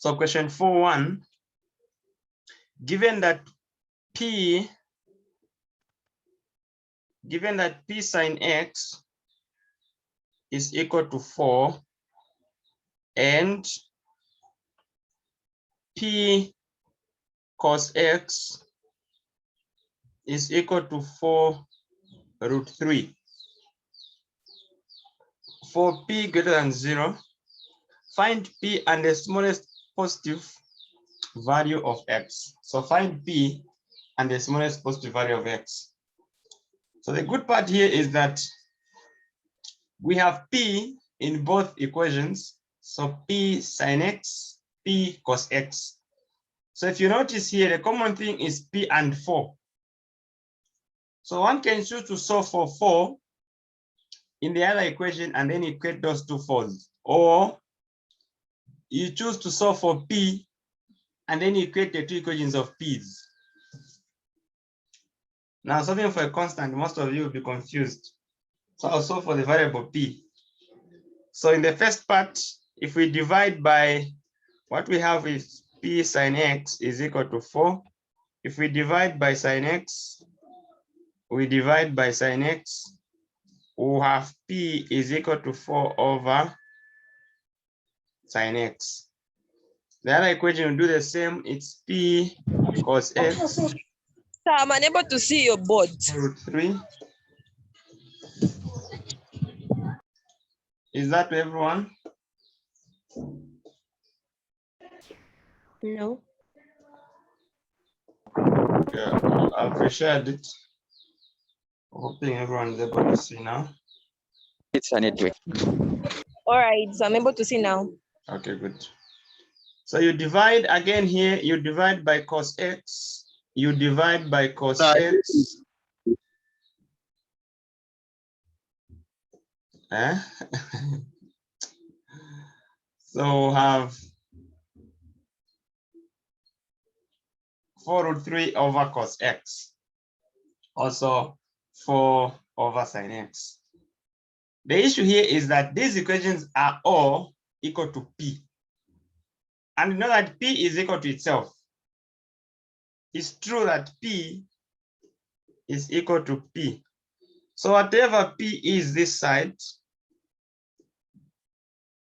So question 4.1, given that P sine X is equal to 4 and P cos X is equal to 4 root 3. For P greater than 0, find P and the smallest positive value of X. So find P and the smallest positive value of X. So the good part here is that we have P in both equations. So P sine X, P cos X. So if you notice here, the common thing is P and 4. So one can choose to solve for 4 in the other equation and then equate those two 4s. Or you choose to solve for P and then equate the two equations of P's. Now solving for a constant, most of you will be confused. So I'll solve for the variable P. So in the first part, if we divide by what we have is P sine X is equal to 4. If we divide by sine X, we divide by sine X, we'll have P is equal to 4 over sine X. The other equation will do the same. It's P cos X. Sir, I'm unable to see your board. Root 3. Is that to everyone? No. Yeah, I've reshared it. Hoping everyone is able to see now. It's a network. All right, so I'm able to see now. Okay, good. So you divide again here, you divide by cos X, you divide by cos X. So have 4 root 3 over cos X. Also 4 over sin X. The issue here is that these equations are all equal to P. And you know that P is equal to itself. It's true that P is equal to P. So whatever P is this side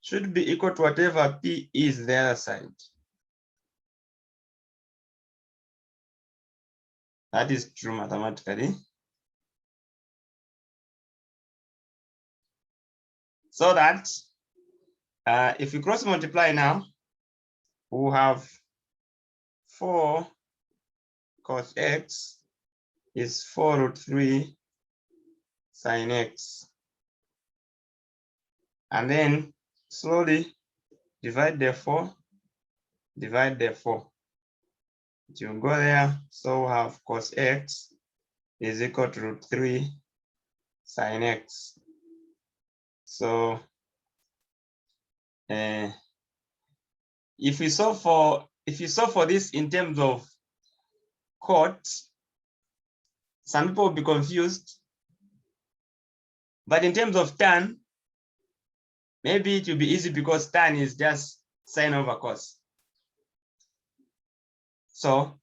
should be equal to whatever P is the other side. That is true mathematically. So that if we cross multiply now, we'll have 4 cos X is 4 root 3 sin X. And then slowly divide the 4, divide the 4. It will go there, so we'll have cos X is equal to root 3 sin X. So if you solve for this in terms of cot, some people will be confused. But in terms of tan, maybe it will be easy because tan is just sine over cos. So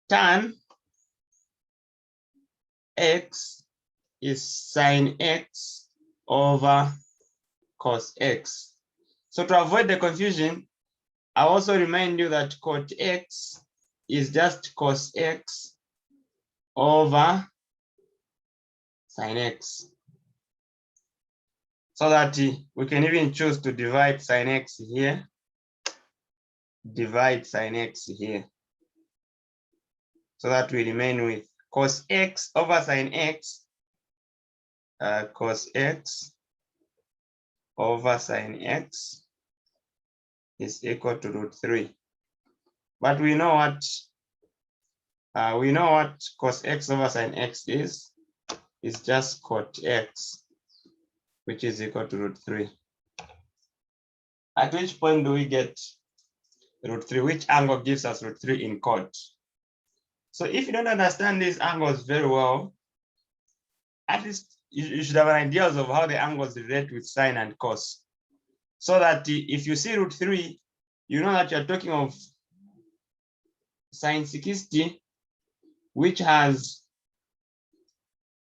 tan X is sine X over cos X. So to avoid the confusion, I also remind you that cot X is just cos X over sin X. So that we can even choose to divide sin X here, divide sin X here. So that we remain with cos X over sin X, cos X over sin X is equal to root 3. But we know what cos X over sin X is. It's just cot X, which is equal to root 3. At which point do we get root 3? Which angle gives us root 3 in cot? So if you don't understand these angles very well, at least you should have an idea of how the angles relate with sine and cos. So that if you see root 3, you know that you're talking of sine 60, which has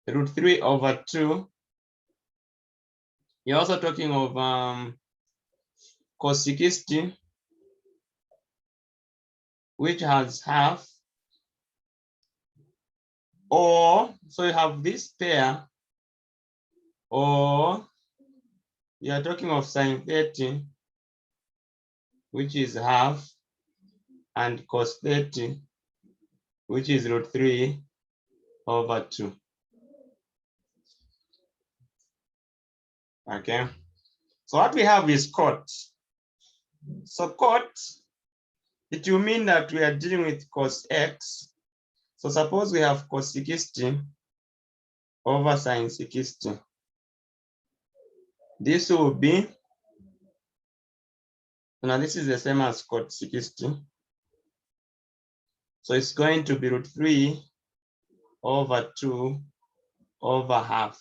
root 3 over 2. You're also talking of cos 60, which has half. Or, so you have this pair, or you are talking of sine 30, which is half, and cos 30, which is root 3 over 2. Okay, so what we have is cot. So cot, it will mean that we are dealing with cos x. So suppose we have cos 60 over sine 60. This will be, now this is the same as cot 60. So it's going to be root 3 over 2 over half,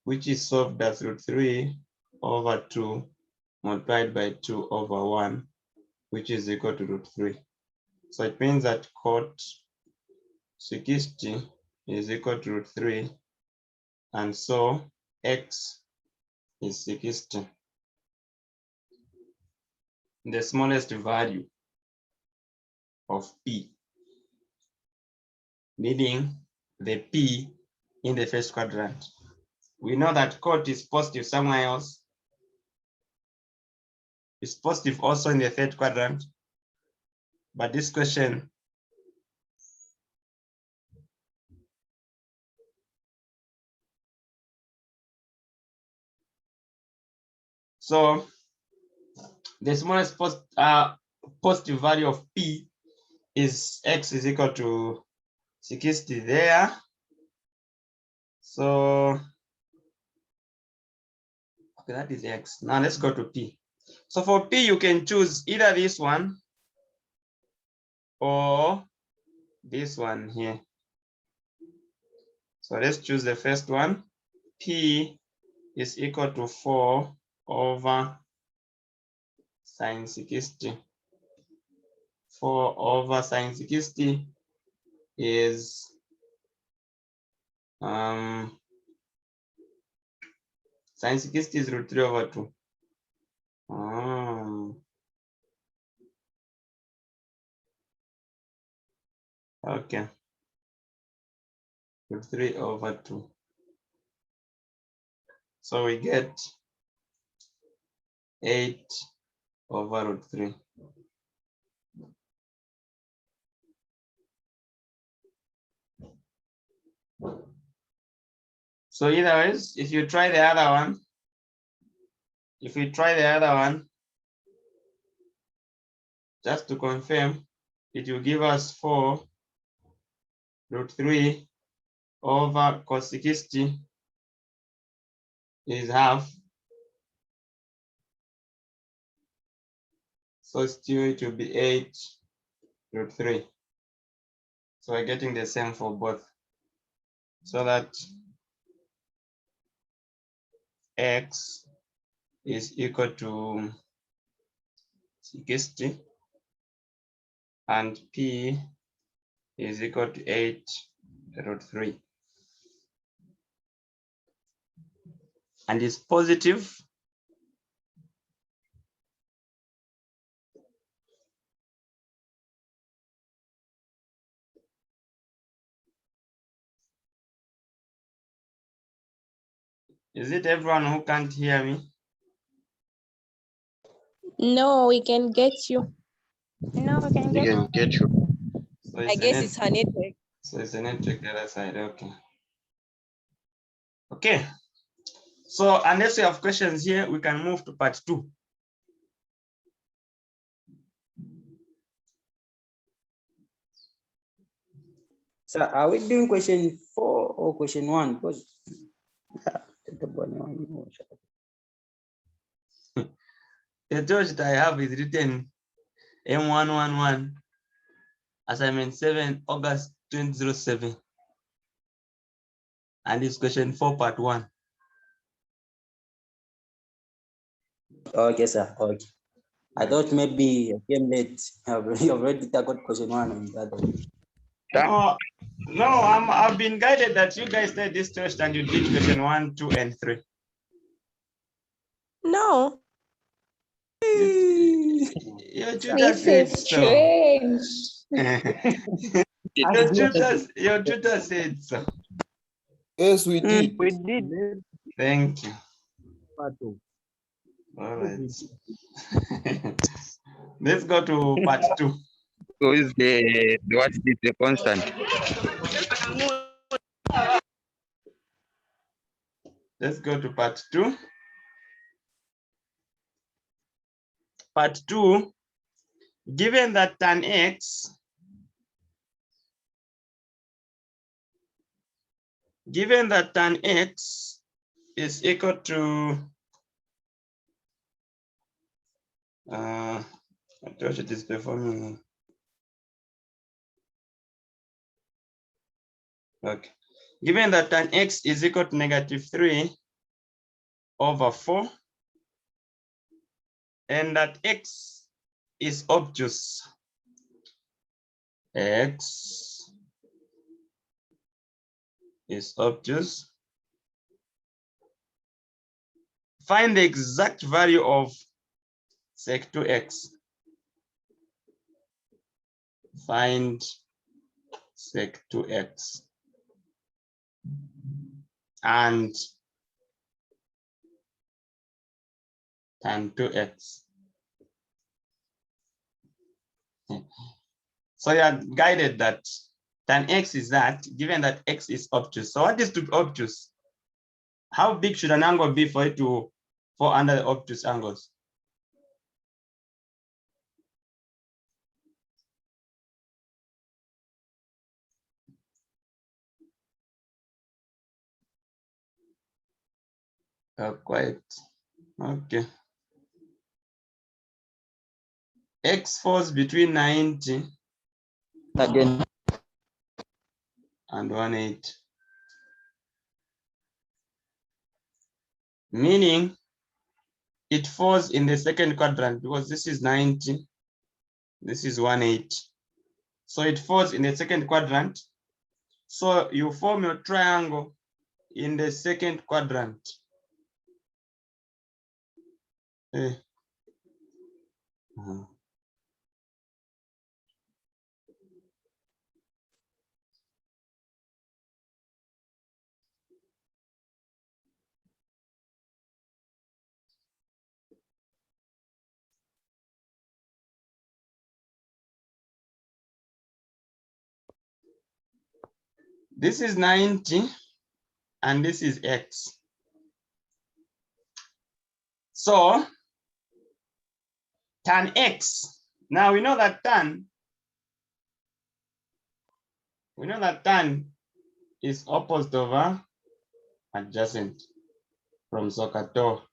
which is solved as root 3 over 2 multiplied by 2 over 1, which is equal to root 3. So it means that cot 60 is equal to root 3, and so x is 60, the smallest value of p, meaning the p in the first quadrant. We know that cot is positive somewhere else. It's positive also in the third quadrant, but this question so the smallest positive value of p is x is equal to 60 there. So okay, that is x. Now let's go to p. So for p, you can choose either this one or this one here. So let's choose the first one. P is equal to 4 over sine 60. 4 over sine 60 is sine 60 is root 3 over 2. Okay. Root 3 over 2. So we get 8 over root 3. So either ways, if you try the other one, just to confirm, it will give us 4 root 3 over cos 60 is half. So still it will be 8 root 3. So we're getting the same for both. So that x is equal to 60 and p is equal to 8 root 3. And it's positive. Is it everyone who can't hear me? No, we can get you. No, we can We get can get you. So I guess it's her network. So it's a network the other side. Okay. Okay. So unless you have questions here, we can move to part 2. So are we doing question 4 or question 1? Because The George that I have is written M111, assignment 7, August 2007. And it's question 4, part 1. okay, sir. Okay. I thought maybe I came late. I've already tackled question 1 and the other one. No, I've been guided that you guys did this test and you did question 1, 2, and 3. No, Your tutor this said is so. strange. Your tutor said so. Yes, we did. We did. Thank you. All right. Let's go to part 2. So is the what is the constant? Let's go to part 2. Part 2, given that tan x is equal to what else it is performing. Okay. Given that tan x is equal to -3/4 and that x is obtuse. X is obtuse. Find the exact value of sec2x. Find sec2x and tan 2x. So you are guided that tan x is that, given that x is obtuse. So what is to be obtuse? How big should an angle be for it to fall under the obtuse angles? Quite okay. X falls between 90 Again. and 180. Meaning it falls in the second quadrant because this is 90, this is 180. So it falls in the second quadrant. So you form your triangle in the second quadrant. This is 90 and this is x. So tan x, now we know that tan is opposite over adjacent from SOHCAHTOA.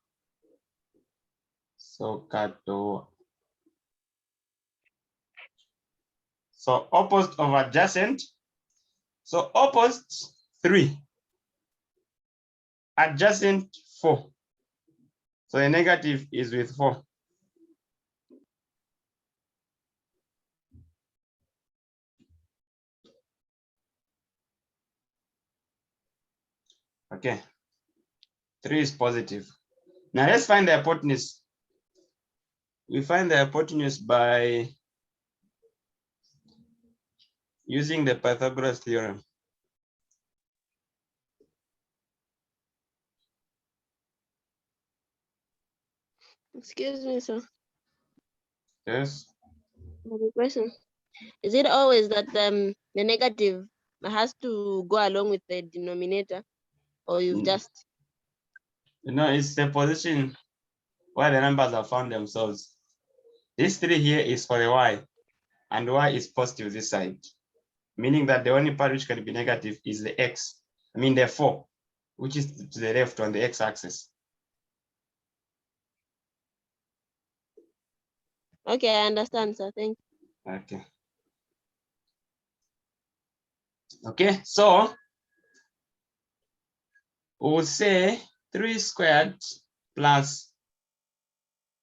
So opposite of adjacent. So opposite 3, adjacent 4. So a negative is with 4. Okay, 3 is positive. Now let's find the hypotenuse. We find the hypotenuse by using the Pythagoras theorem. Excuse me, sir. Yes. I have a question. Is it always that the negative has to go along with the denominator, or you've just? It's the position where the numbers have found themselves. This 3 here is for a y, and y is positive this side, meaning that the only part which can be negative is the x. I mean the 4, which is to the left on the x-axis. Okay, I understand, sir. Thank you. Okay. Okay, so we'll say 3 squared plus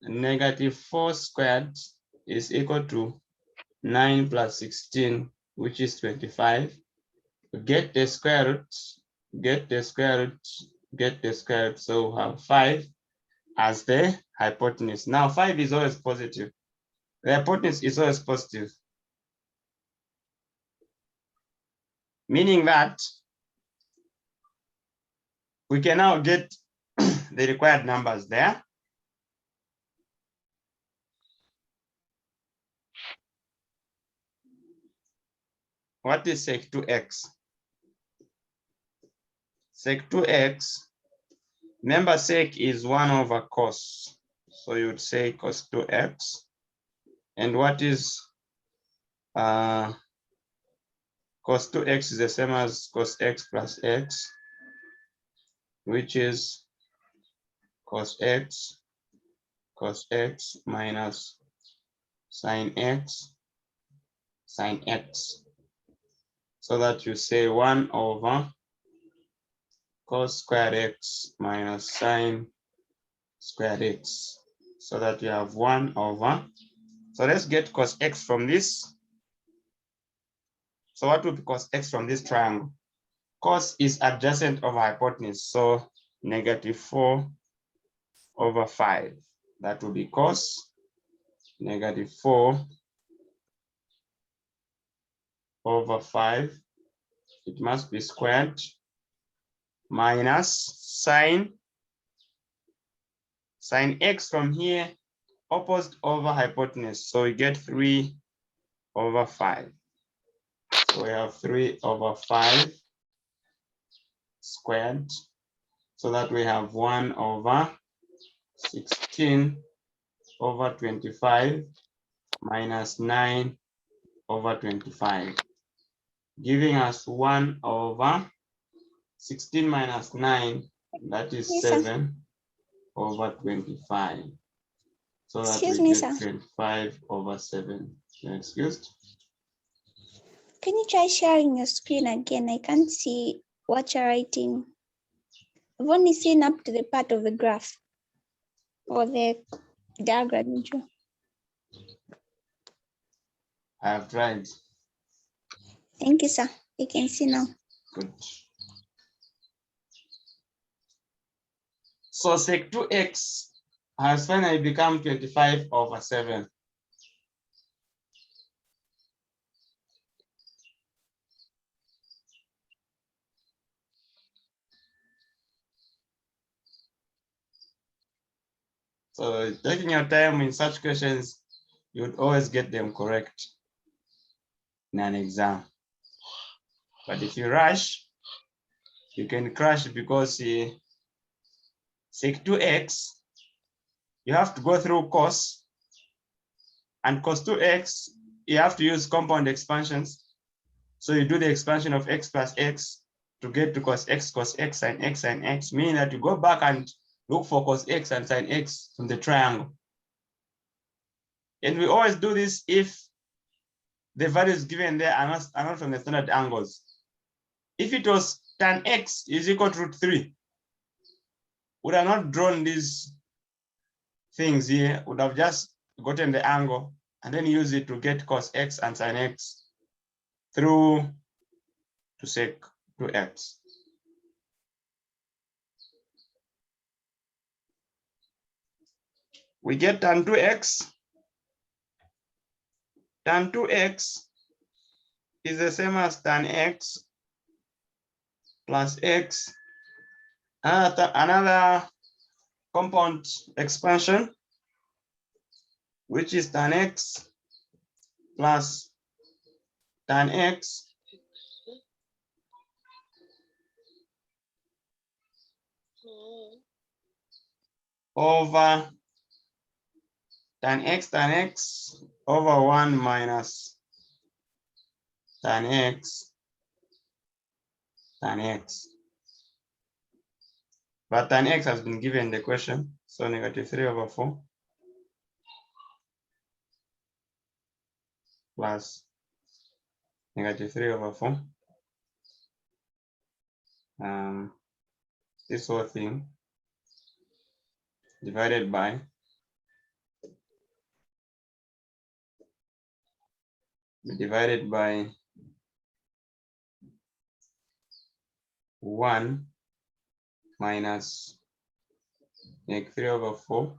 negative 4 squared is equal to 9 plus 16, which is 25. Get the square root, get the square root, get the square root. So we have 5 as the hypotenuse. Now 5 is always positive. The hypotenuse is always positive, meaning that we can now get the required numbers there. What is sec 2x? Sec 2x, remember sec is 1 over cos. So you would say cos 2x. And what is cos 2x is the same as cos x plus x, which is cos x minus sine x, so that you say 1 over cos squared x minus sine squared x, so that you have 1 over. So let's get cos x from this. So what will be cos x from this triangle? Cos is adjacent over hypotenuse, so negative 4 over 5. That will be cos negative 4 over 5. It must be squared minus sine x from here, opposite over hypotenuse. So we get 3 over 5. So we have 3 over 5 squared, so that we have 1 over 16 over 25 minus 9 over 25, giving us 1 over 16 minus 9, that is 7 over 25. So that Excuse we me, get sir. 25 over 7. You're excused. Can you try sharing your screen again? I can't see what you're writing. I've only seen up to the part of the graph or the diagram you drew. I have tried. Thank you, sir. You can see now. Good. So sec 2x has finally become 25 over 7. So taking your time in such questions, you would always get them correct in an exam. But if you rush, you can crash, because sec 2x, you have to go through cos, and cos 2x, you have to use compound expansions. So you do the expansion of x plus x to get to cos x, sine x, meaning that you go back and look for cos x and sine x from the triangle. And we always do this if the values given there are not from the standard angles. If it was tan x is equal to root 3, would have not drawn these things here, would have just gotten the angle and then use it to get cos x and sine x through to sec 2x. We get tan 2x. Tan 2x is the same as tan x plus x. Another compound expansion, which is tan x plus tan x over tan x over 1 minus tan x. But tan x has been given the question, so negative 3 over 4 plus negative 3 over 4. This whole thing divided by divided by 1 minus -3/4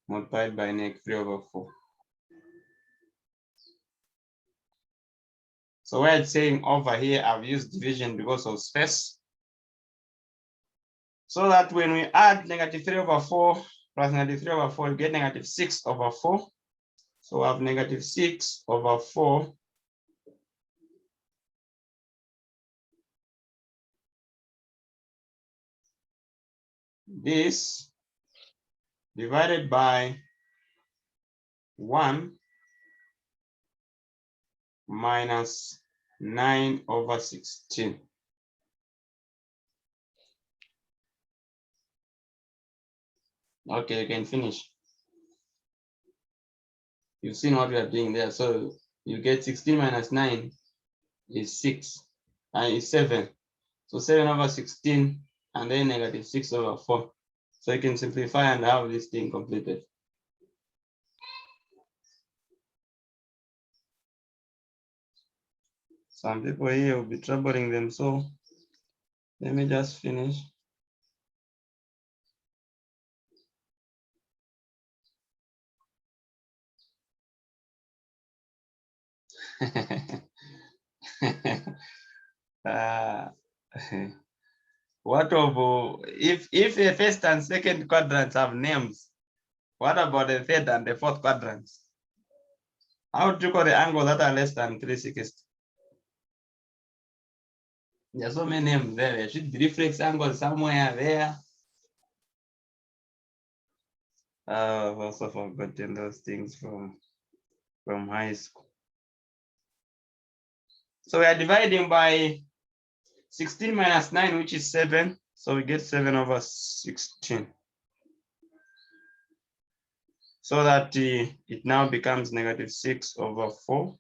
multiplied by -3/4. So where it's saying over here, I've used division because of space. So that when we add -3/4 plus -3/4, we get -6/4. So we have -6/4 this divided by 1 minus 9/16. Okay, you can finish. You've seen what we are doing there. So you get 16 minus 9 is 6, and is 7. So 7/16 and then -6/4. So you can simplify and have this thing completed. Some people here will be troubling them, so let me just finish. What of if the first and second quadrants have names? What about the third and the fourth quadrants? How do you call the angles that are less than 360? There's so many names there. There should be reflex angles somewhere there. I've also forgotten those things from high school. So we are dividing by 16 minus 9, which is 7. So we get 7/16. So that it now becomes -6/4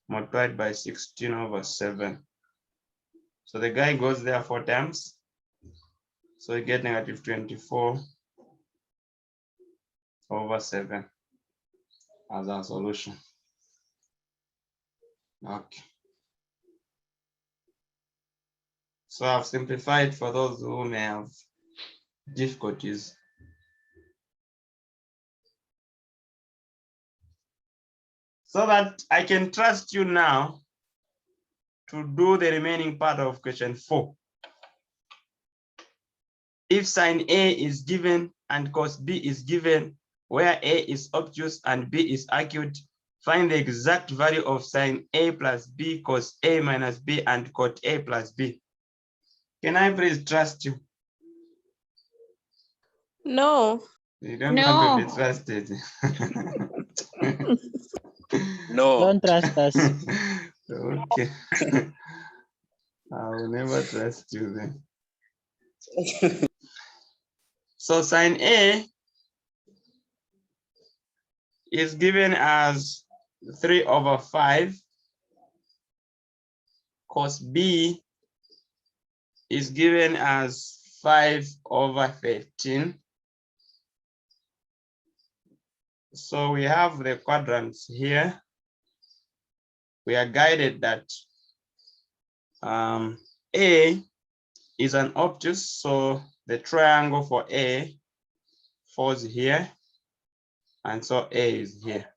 multiplied by 16/7. So the guy goes there 4 times. So you get -24/7 as our solution. Okay. So I've simplified for those who may have difficulties. So that I can trust you now to do the remaining part of question 4. If sine A is given and cos B is given, where A is obtuse and B is acute, find the exact value of sine A plus B, cos A minus B, and cot A plus B. Can I please trust you? No. You don't want to be trusted. No. Don't trust us. Okay. I will never trust you then. So sine A is given as 3/5. Cos B is given as 5/13. So we have the quadrants here. We are guided that A is an obtuse, so the triangle for A falls here, and so A is here.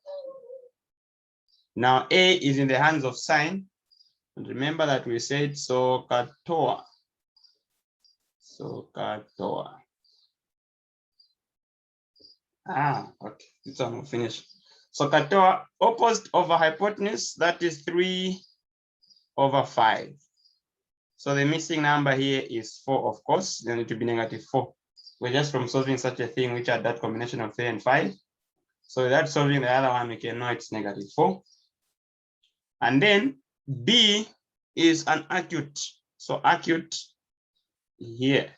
Now A is in the hands of sine, and remember that we said SOHCAHTOA. SOHCAHTOA. Okay, this one will finish. SOHCAHTOA, opposite over hypotenuse, that is 3/5. So the missing number here is 4, of course, then it will be -4. We're just from solving such a thing, which had that combination of 3 and 5. So without solving the other one, we can know it's -4. And then B is an acute. So acute here.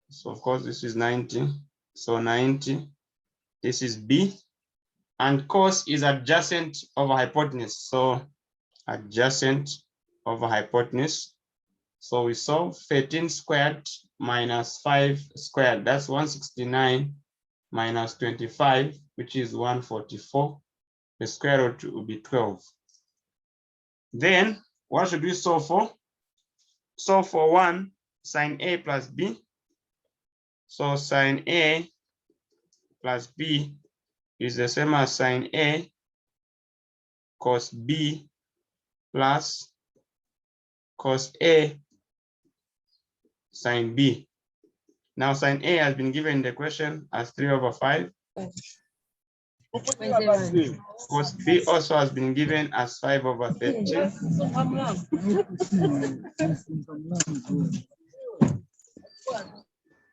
So of course, this is 90. So 90, this is B. And cos is adjacent over hypotenuse. So adjacent over hypotenuse. So we solve 13 squared minus 5 squared. That's 169 minus 25, which is 144. The square root will be 12. Then what should we solve for? Solve for 1 sine A plus B. So sine A plus B is the same as sine A cos B plus cos A sine B. Now sine A has been given in the question as 3/5. Cos B also has been given as 5/13.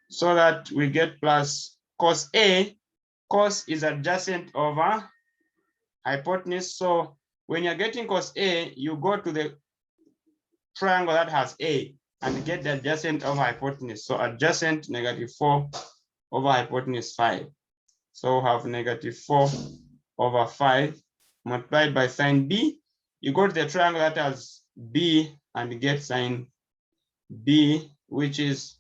So that we get plus cos A. Cos is adjacent over hypotenuse. So when you're getting cos A, you go to the triangle that has A and get the adjacent over hypotenuse. So adjacent -4 over hypotenuse 5. So we have -4/5 multiplied by sine B. You go to the triangle that has B and get sine B, which is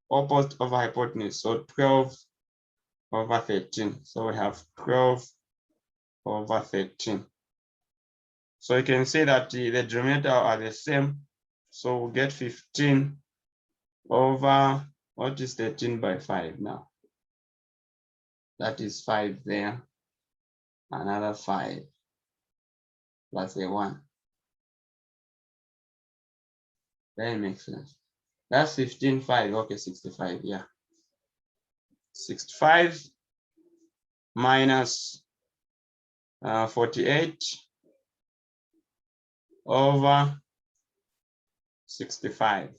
opposite over hypotenuse. So 12/13. So we have 12/13. So you can see that the denominator are the same. So we'll get 15 over, what is 13 by 5 now? That is 5 there, another 5 plus a 1. That makes sense. That's 15/5, okay, 65, yeah. 65 minus 48 over 65.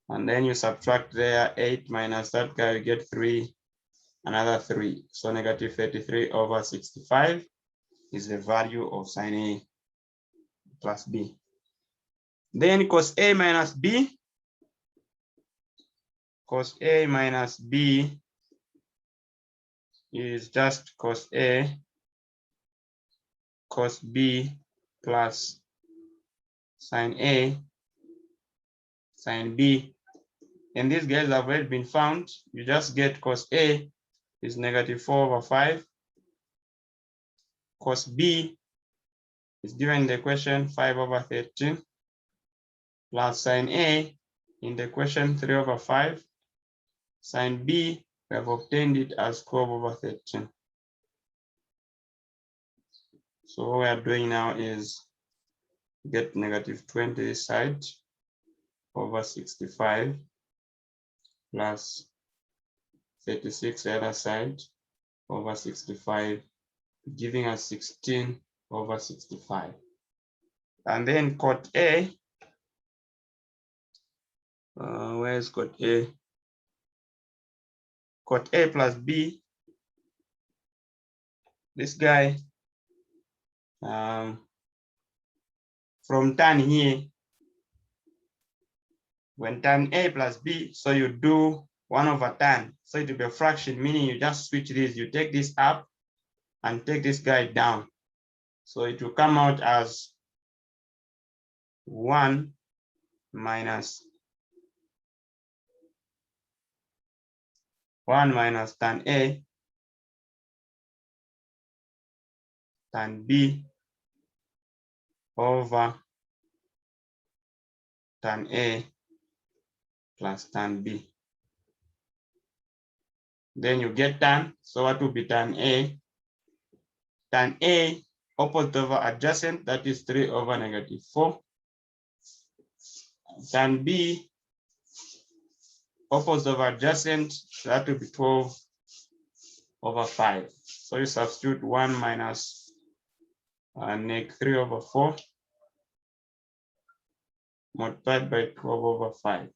And then you subtract there 8 minus that guy, you get 3, another 3. So -33/65 is the value of sine A plus B. Then cos A minus B. Cos A minus B is just cos A cos B plus sine A sine B. And these guys have already been found. You just get cos A is -4/5. Cos B is given in the question 5/13 plus sine A in the question 3/5. Sine B, we have obtained it as 12/13. So what we are doing now is get -20 this side over 65 plus 36 the other side over 65, giving us 16/65. And then cot A, where's cot A? Cot A plus B, this guy, from tan here, when tan A plus B, so you do 1/tan. So it will be a fraction, meaning you just switch this, you take this up and take this guy down. So it will come out as 1 minus tan A tan B over tan A plus tan B. Then you get tan. So what will be tan A? Tan A opposite over adjacent, that is 3/-4. Tan B opposite over adjacent, that will be 12/5. So you substitute 1 minus -3/4 multiplied by 12/5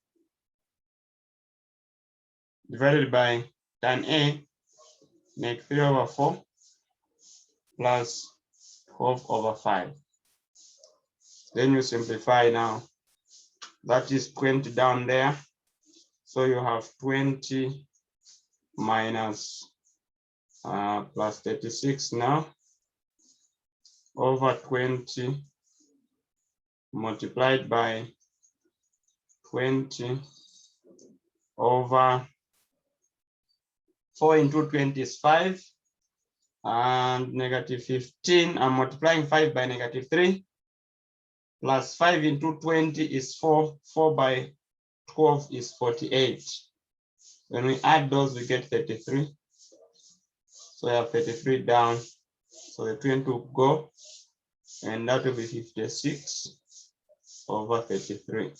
divided by tan A, -3/4 plus 12/5. Then you simplify now. That is 20 down there. So you have 20 minus plus 36 now over 20 multiplied by 20 over 4 into 20 is 5. and negative 15. I'm multiplying 5 by negative 3. Plus 5 into 20 is 4. 4 by 12 is 48. When we add those, we get 33. So I have 33 down. So the 20 will go, and that will be 56 over 33.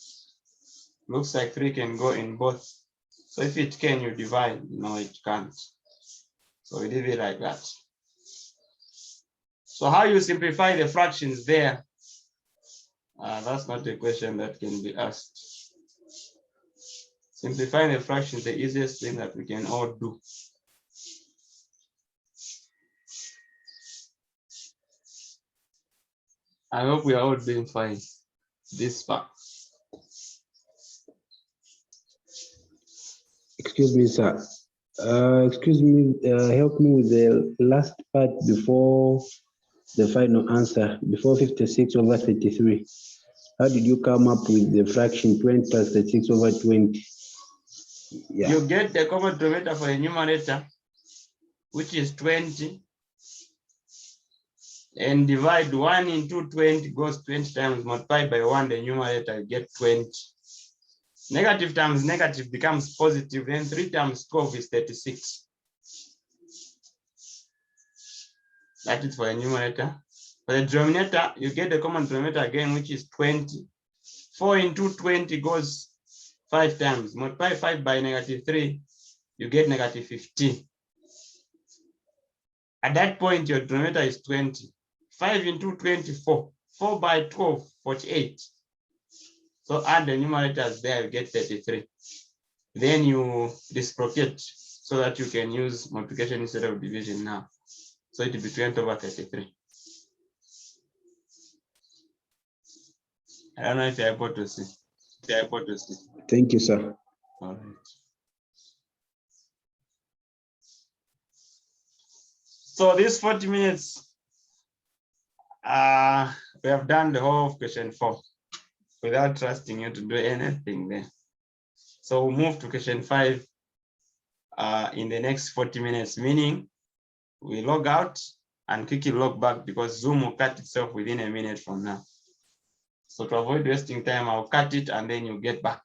Looks like 3 can go in both. So if it can, you divide. No, it can't. So we leave it like that. So how you simplify the fractions there? That's not a question that can be asked. Simplifying the fractions, the easiest thing that we can all do. I hope we are all doing fine this part. Excuse me, sir. Excuse me, help me with the last part before the final answer, before 56 over 33. How did you come up with the fraction 20 plus 36 over 20? Yeah. You get the common denominator for the numerator, which is 20, and divide 1 into 20 goes 20 times, multiplied by 1, the numerator, you get 20. Negative times negative becomes positive, then 3 times 12 is 36. That is for the numerator. For the denominator, you get the common denominator again, which is 20. 4 into 20 goes 5 times. Multiply 5 by negative 3, you get negative 15. At that point, your denominator is 20. 5 into 24, 4 by 12, 48. So add the numerators there, you get 33. Then you reciprocate so that you can use multiplication instead of division now. So it will be 20 over 33. I don't know if you're able to see. Thank you, sir. All right. So this 40 minutes, we have done the whole of question 4 without trusting you to do anything there. So we'll move to question 5 in the next 40 minutes, meaning we log out and quickly log back because Zoom will cut itself within a minute from now. So to avoid wasting time, I'll cut it and then you get back.